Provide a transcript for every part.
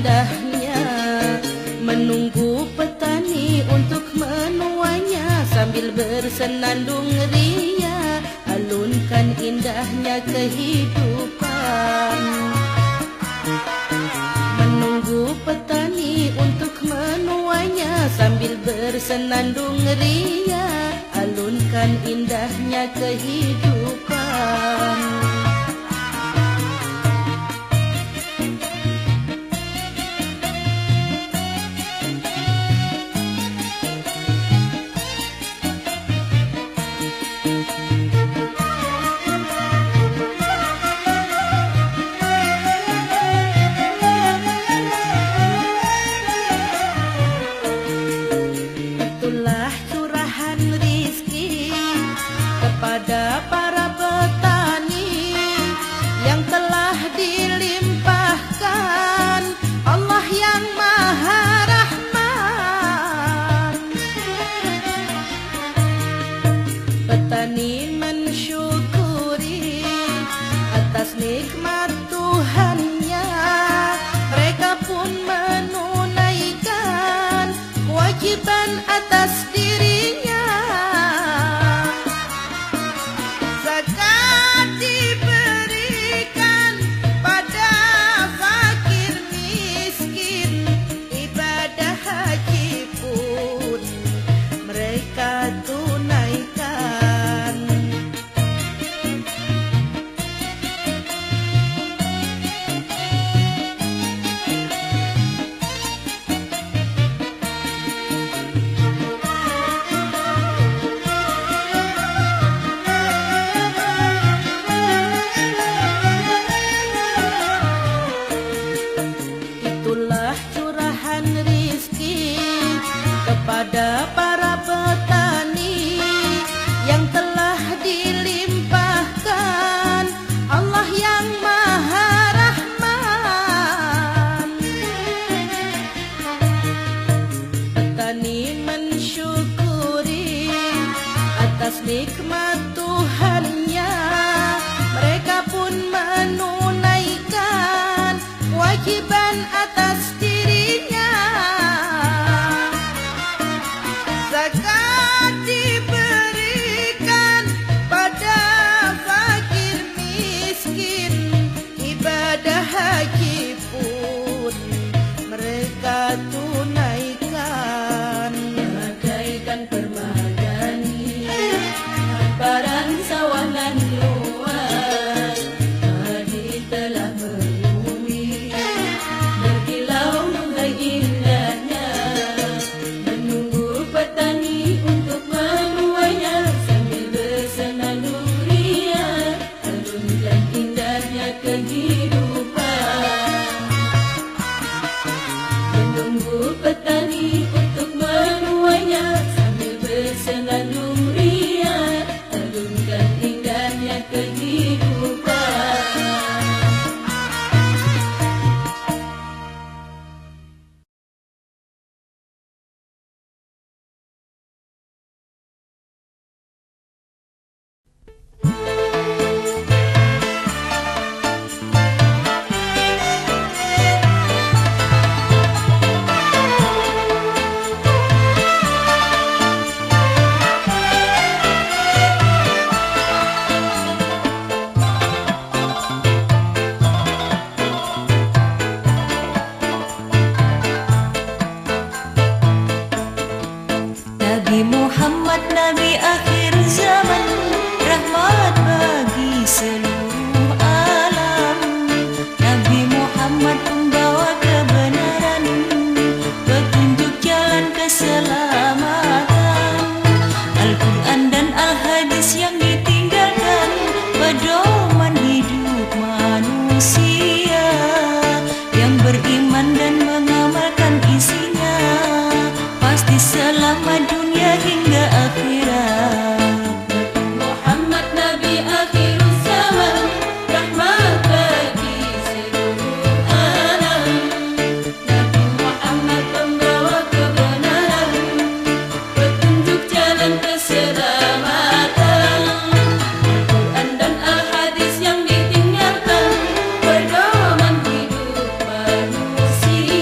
indahnya menunggu petani untuk menuainya sambil bersenandung ria, alunkan indahnya kehidupan. Menunggu petani untuk menuainya sambil bersenandung ria, alunkan indahnya kehidupan. Kepada para petani yang telah dilimpahkan Allah yang Maha Rahman. Petani mensyukuri atas nikmat Tuhannya, mereka pun menunaikan kewajiban atas dirinya. Zakat diberikan pada fakir miskin, ibadah haji pun mereka tunaikan. Kepada para petani yang telah dilimpahkan Allah yang Maha Rahman. Petani mensyukuri atas nikmat Tuhannya, mereka pun menunaikan kewajiban atas dirinya. Zakat diberikan pada fakir miskin, ibadah haji pun mereka tunaikan. Bagaikan permadani hamparan sawah nan luas, padi telah menumi berkilau nungai indahnya. Petani untuk menuainya sambil bersenandung ria, alunkan indahnya kehidupan. Menunggu petani untuk menuainya sambil bersenandung ria, alunkan indahnya kehidupan. Nabi Muhammad, Nabi akhir zaman, rahmat bagi seluruh alam. Nabi Muhammad pembawa kebenaran, petunjuk jalan keselamatan. Al-Quran dan Al-Hadis yang ditinggalkan, pedoman hidup manusia yang beriman dan mengamalkan isinya, pasti selamat dunia hingga akhirat. Muhammad Nabi akhir zaman, rahmat bagi seluruh alam. Nabi Muhammad pembawa kebenaran, petunjuk jalan keselamatan. Al-Quran dan Al-Hadis yang ditinggalkan, pedoman hidup manusia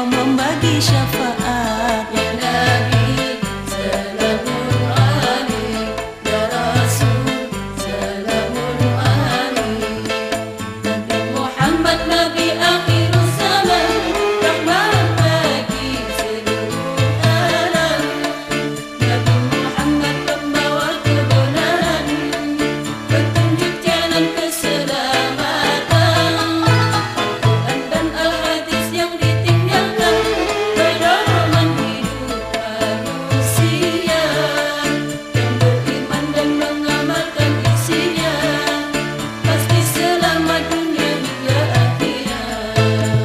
engkau membagi syafaat. Ya Nabi salamun alaik, ya Rasul salamun alaik. Nabi Muhammad Nabi akhirus zaman, rahmat bagi seluruh alam. Nabi Muhammad pembawa kebenaran, petunjuk jalan keselamatan. Al-Quran dan Al-Hadis yang ditinggalkan, pedoman hidup manusia. Yang beriman dan mengamalkan isinya, pasti selamat dunia hingga akhirat.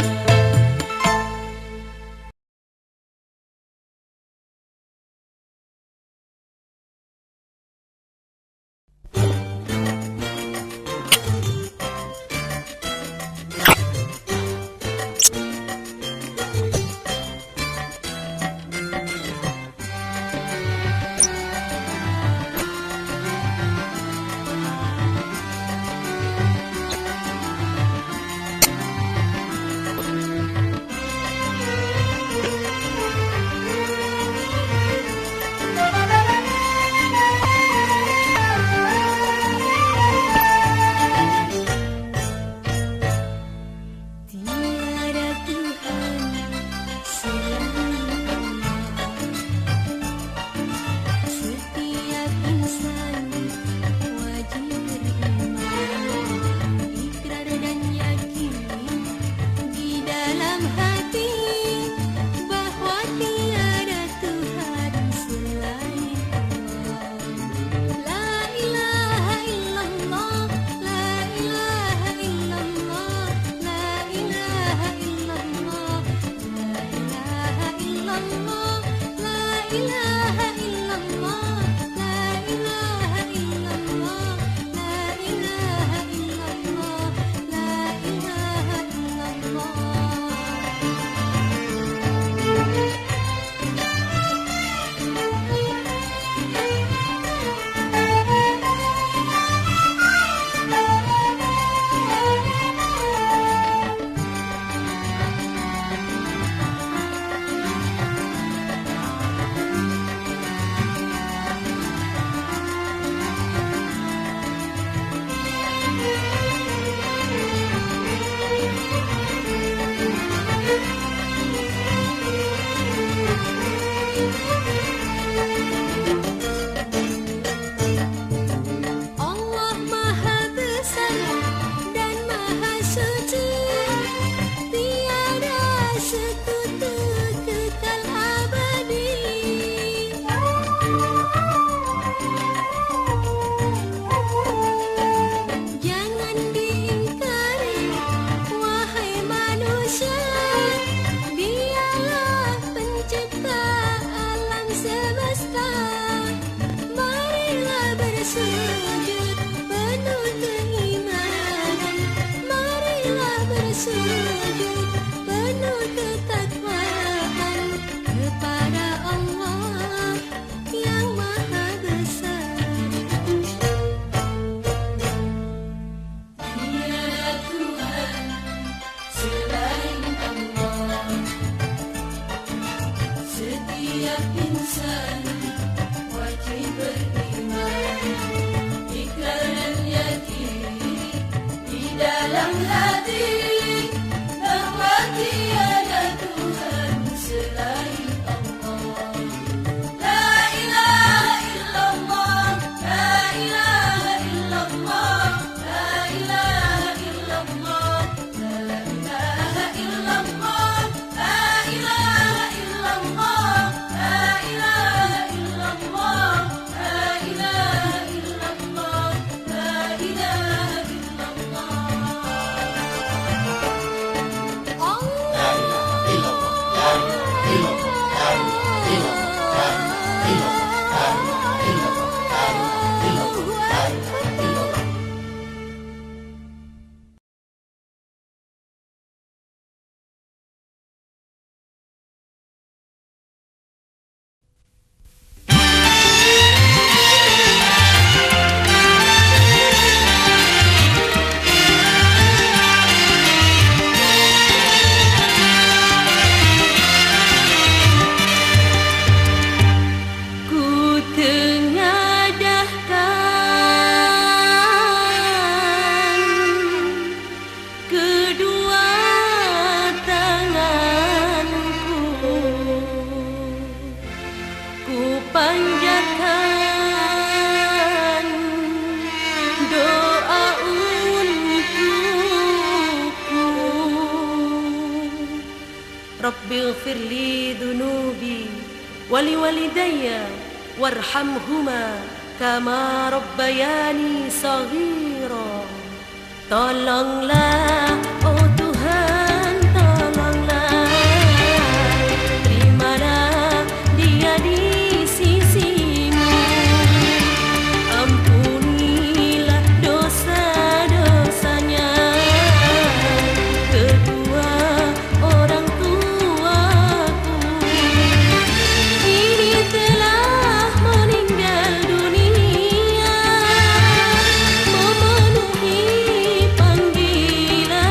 Tiada Tuhan selain Allah. Setiap insan wajib beriman, ikrar dan yakin di dalam hati bahwa tiada Tuhan selain Allah. La ilaha illallah, la ilaha illallah, la ilaha illallah, la ilaha illallah, la ilaha illallah, la ilaha illallah, la ilaha illallah, la ilaha Allah Maha Besar dan Maha Suci, tiada sekutu kekal abadi. Jangan diingkari, wahai manusia, Dialah pencipta alam semesta. Marilah bersujud penuh keimanan, marilah bersujud penuh ketakwaan kepada Allah yang Maha Besar. Tiada Tuhan selain Allah. Setiap insan wajib beriman, ikrar dan yakin di dalam hati bahwa tiada Tuhan selain Allah. La ilaha illallah, la ilaha illallah, la ilaha illallah, la ilaha illallah, la ilaha illallah, la ilaha illallah, la ilaha illallah, la ilaha li dunubi wali walidayya warhamhuma kama rabbayani saghira. Tolonglah oh Tuhan, tolonglah, terimalah dia di sisimu, ampunilah dosa-dosanya, kedua orang tuaku ini telah meninggal dunia, memenuhi panggilan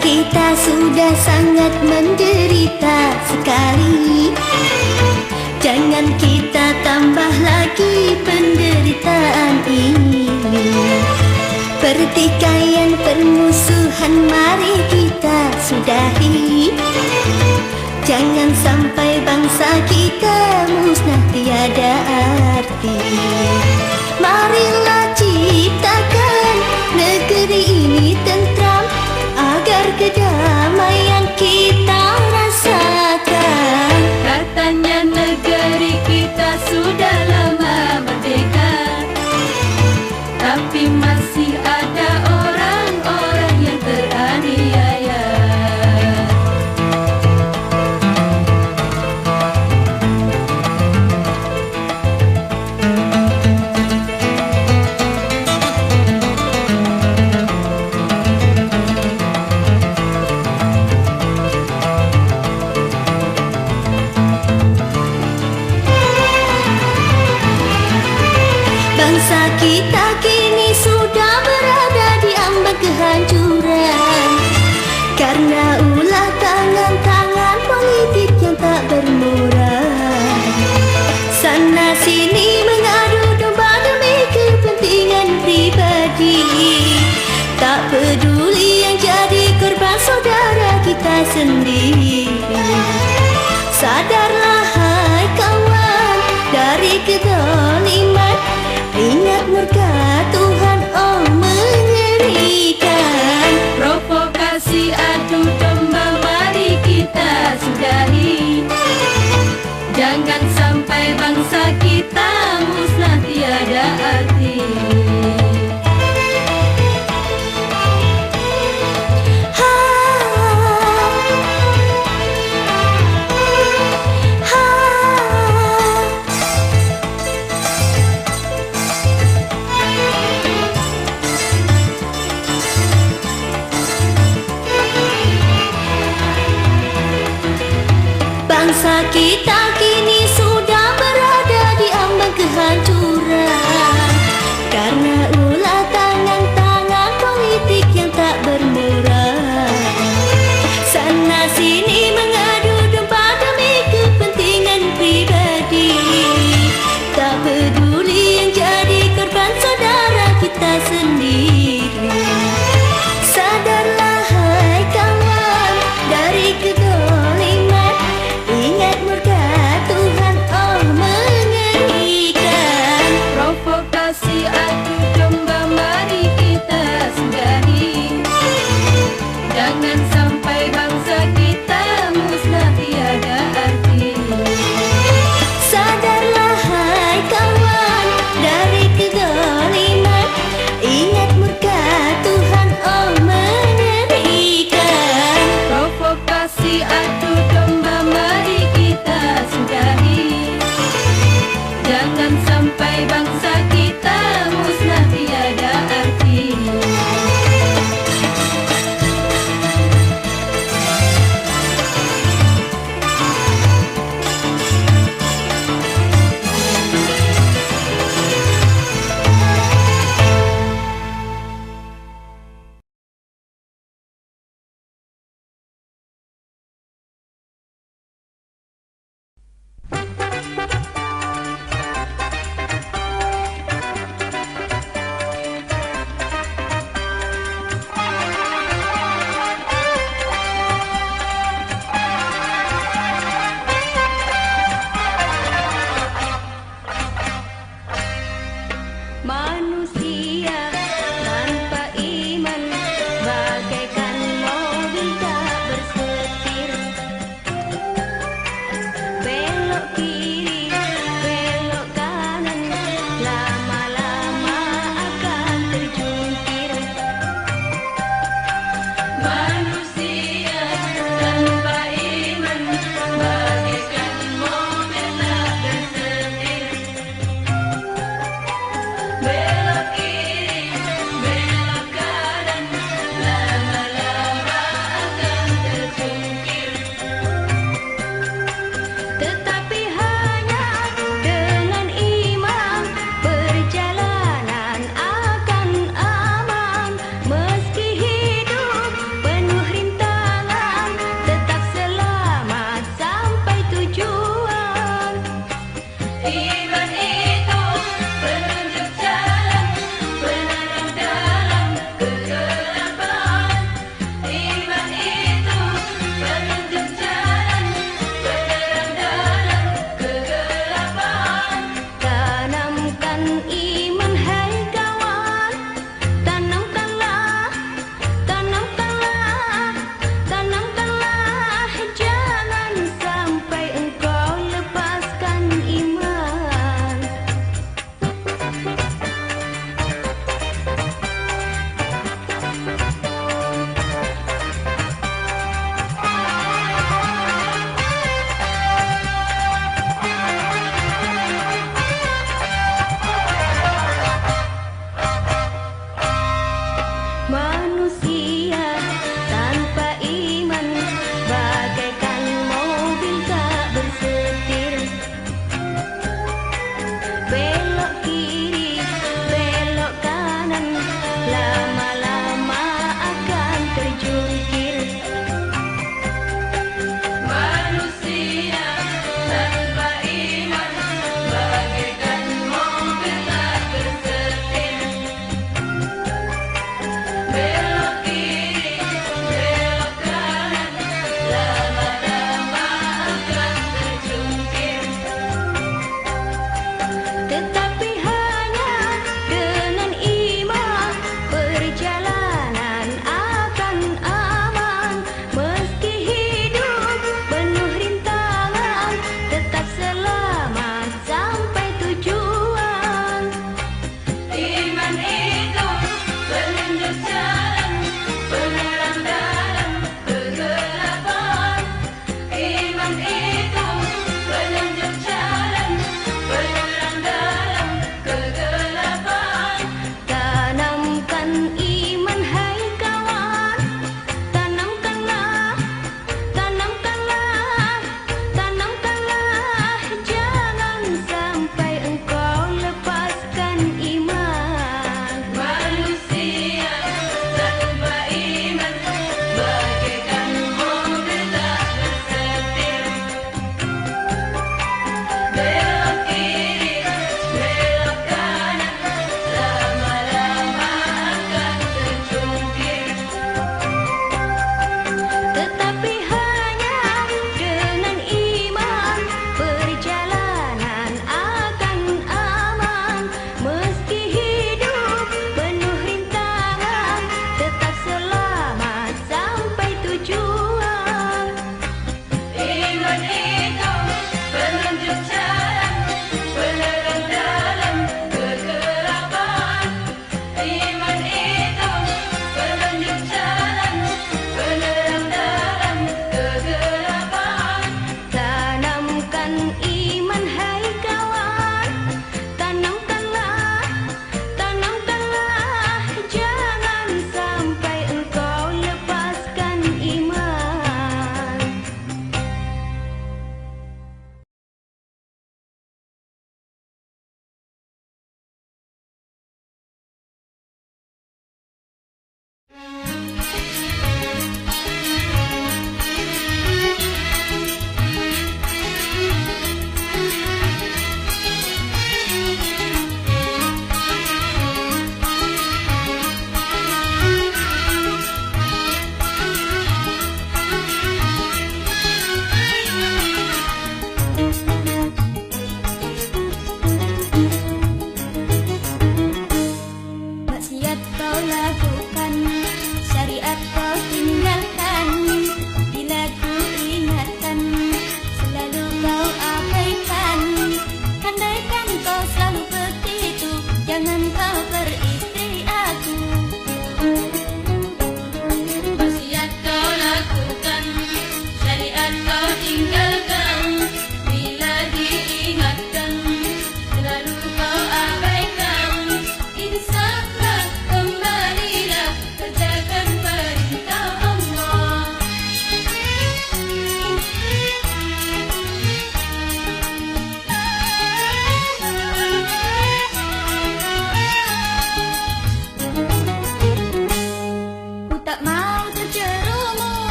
kita sudah sangat menderita sekali. Jangan kita tambah lagi penderitaan ini. Pertikaian permusuhan mari kita sudahi. Jangan sampai bangsa kita musnah tiada arti. Marilah ciptakan negeri ini tentram, agar kedamaian kita rasakan. Katanya negeri kita sudah lama merdeka, tapi masih ada orang-orang yang teraniaya. Bangsa kita kini sudah berada di ambang kehancuran, karena ulah tangan-tangan politik yang tak bermoral. Sana sini mengadu domba demi kepentingan pribadi, tak peduli yang jadi korban saudara kita sendiri. Sadarlah hai kawan dari kezaliman, ingat murka Tuhan oh mengerikan. Provokasi adu domba mari kita sudahi. Jangan sampai bangsa kita musnah tiada arti. Bangsa kita kini sudah berada di ambang kehancuran, karena ulah tangan-tangan politik yang tak bermoral. Sana sini mengadu domba demi kepentingan pribadi, tak peduli yang jadi korban saudara kita sendiri. Sadarlah hai kawan dari kezaliman, ingat murka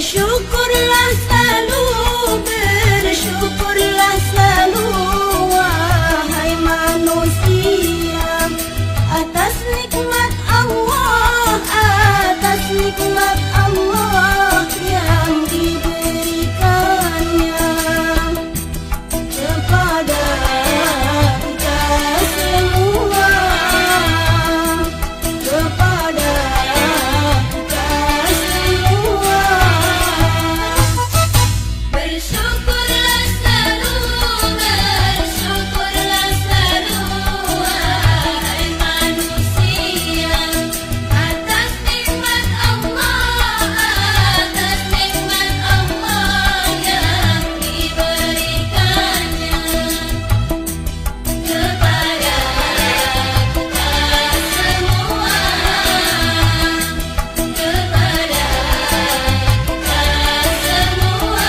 Bersyukurlah selalu, bersyukurlah selalu, wahai manusia, atas nikmat Allah, atas nikmat Allah yang diberikannya kepada kita semua, kepada kita semua. Bersyukurlah selalu, bersyukurlah selalu, wahai manusia, atas nikmat Allah, atas nikmat Allah yang diberikannya kepada kita semua, kepada kita semua.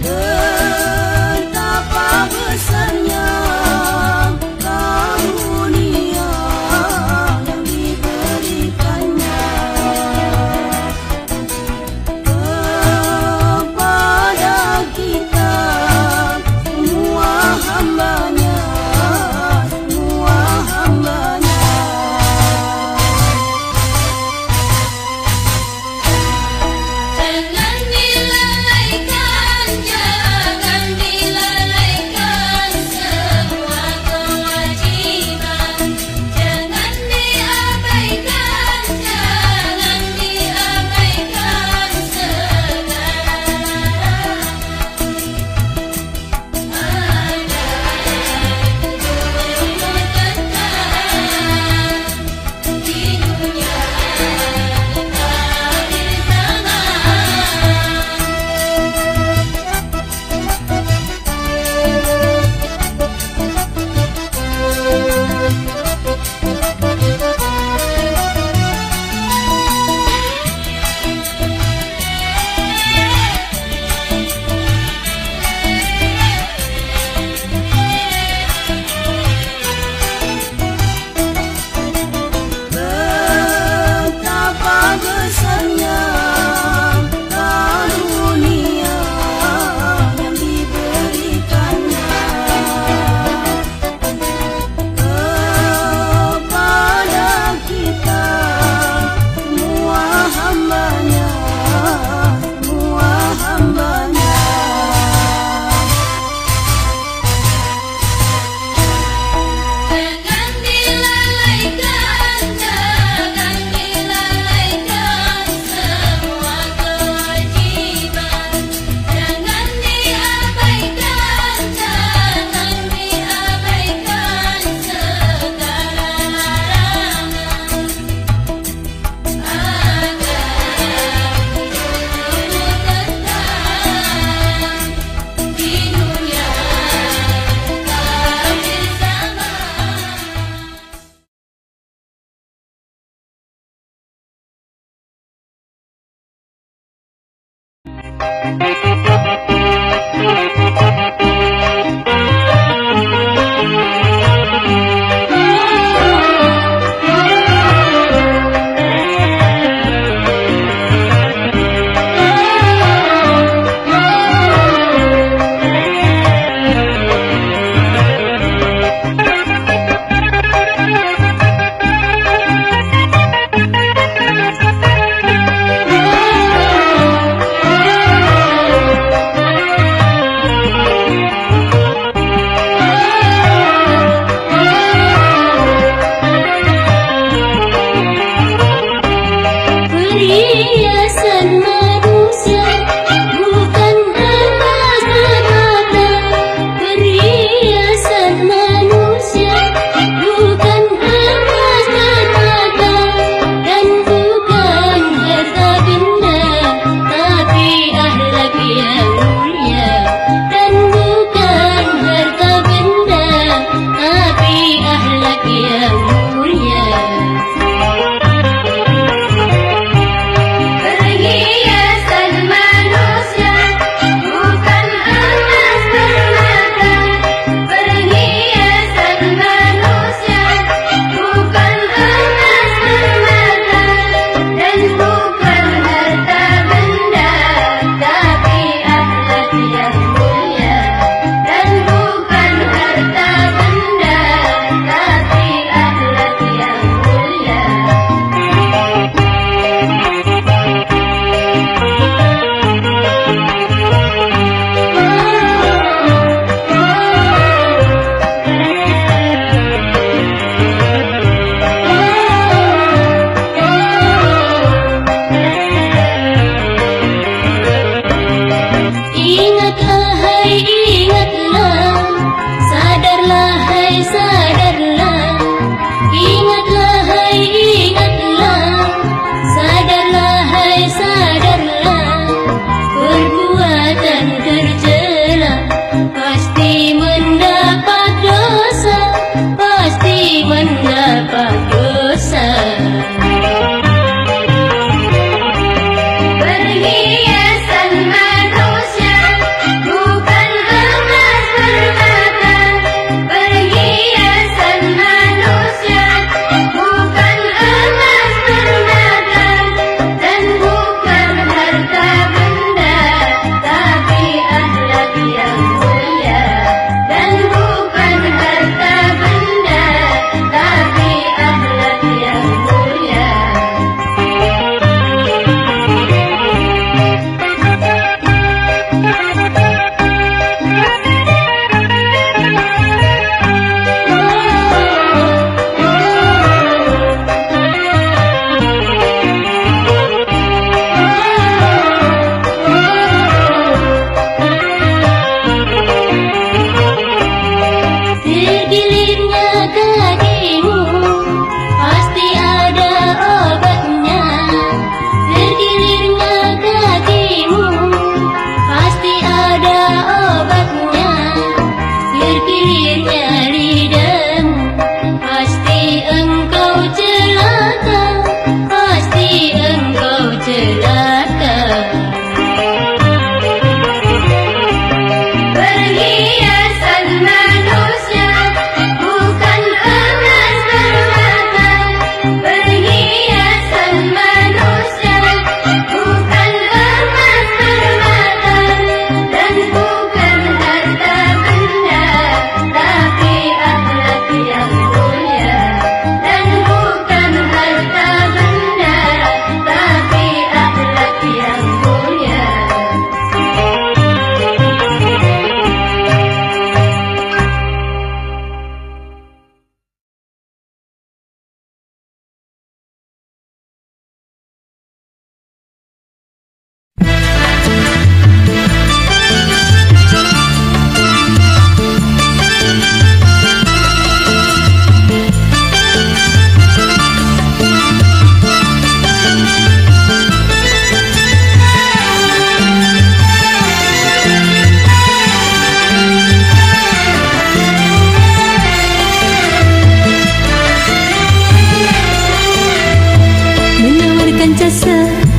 Betapa besarnya karunia yang diberikannya kepada kita semua hambanya, semua hambanya. Jangan dilalaikan, jangan dilalaikan semua kewajiban. Jangan diabaikan, jangan diabaikan segala di dunia kita bersama. Betapa besarnya karunia yang diberikannya kepada kita semua hambanya, semua hambanya. Jangan dilalaikan, jangan dilalaikan semua kewajiban. Jangan diabaikan, jangan diabaikan segala larangan agar hidupmu tenang di dunia kita bersama.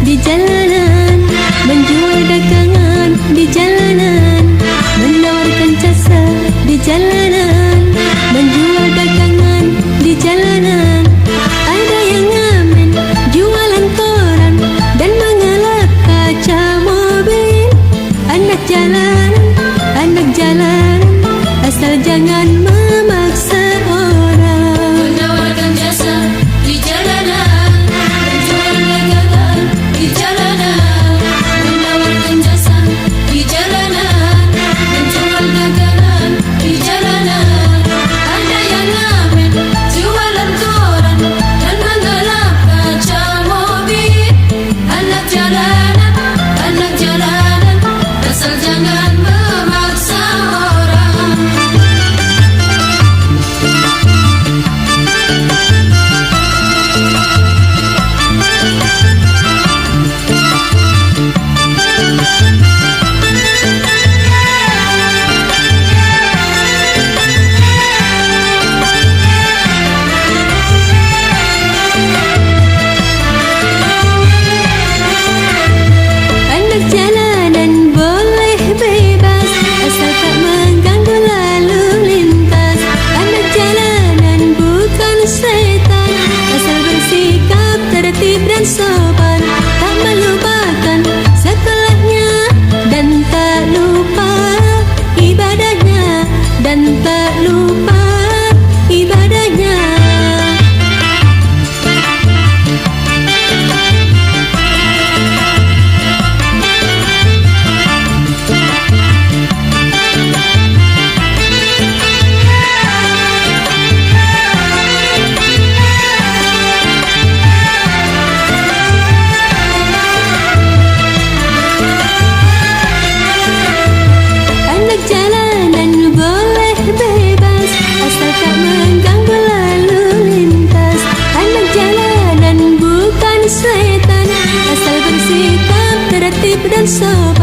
di jalanan, menjual dagangan di jalanan, menawarkan jasa di jalanan, menjual dagangan di jalanan. Ada yang ngamen jualan koran dan mengelap kaca mobil. Anak jalanan, asal jangan memaksa orang. Menawarkan jasa di jalanan, menjual dagangan di jalanan, menawarkan jasa di jalanan, menjual dagangan di jalanan. Ada yang ngamen jualan koran dan menggelap kaca mobil. Anak jalanan, asal jangan memaksa orang. Anak jalanan boleh bebas asal tak mengganggu lalu lintas. Anak jalanan bukan setan asal bersikap tertib dan sopan, tak melupakan sekolahnya dan tak lupa ibadahnya, dan tak lupa ibadahnya. Anak jalanan boleh bebas asal tak mengganggu lalu lintas. Anak jalanan bukan setan asal bersikap tertib dan sopan,